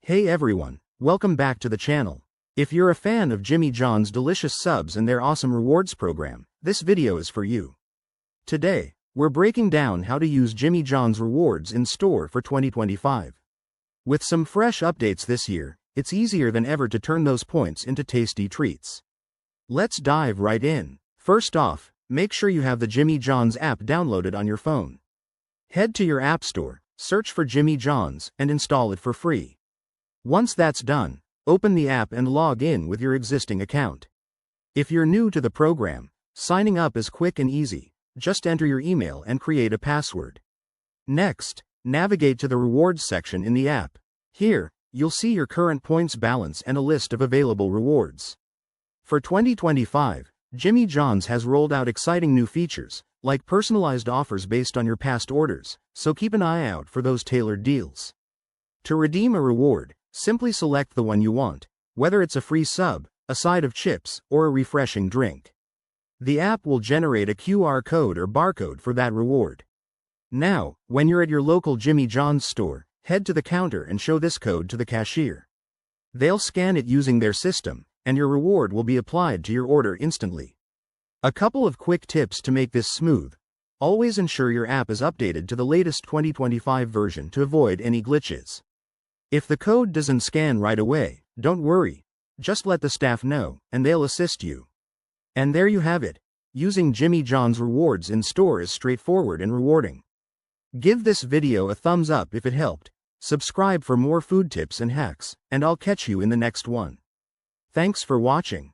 Hey everyone, welcome back to the channel. If you're a fan of Jimmy John's delicious subs and their awesome rewards program, this video is for you. Today, we're breaking down how to use Jimmy John's rewards in store for 2025. With some fresh updates this year, it's easier than ever to turn those points into tasty treats. Let's dive right in. First off, make sure you have the Jimmy John's app downloaded on your phone. Head to your app store, search for Jimmy John's, and install it for free. Once that's done, open the app and log in with your existing account. If you're new to the program, signing up is quick and easy. Just enter your email and create a password. Next, navigate to the rewards section in the app. Here, you'll see your current points balance and a list of available rewards. For 2025, Jimmy John's has rolled out exciting new features, like personalized offers based on your past orders, so keep an eye out for those tailored deals. To redeem a reward, simply select the one you want, whether it's a free sub, a side of chips, or a refreshing drink. The app will generate a QR code or barcode for that reward. Now, when you're at your local Jimmy John's store, head to the counter and show this code to the cashier. They'll scan it using their system, and your reward will be applied to your order instantly. A couple of quick tips to make this smooth. Always ensure your app is updated to the latest 2025 version to avoid any glitches. If the code doesn't scan right away, don't worry. Just let the staff know, and they'll assist you. And there you have it. Using Jimmy John's rewards in store is straightforward and rewarding. Give this video a thumbs up if it helped. Subscribe for more food tips and hacks, and I'll catch you in the next one. Thanks for watching.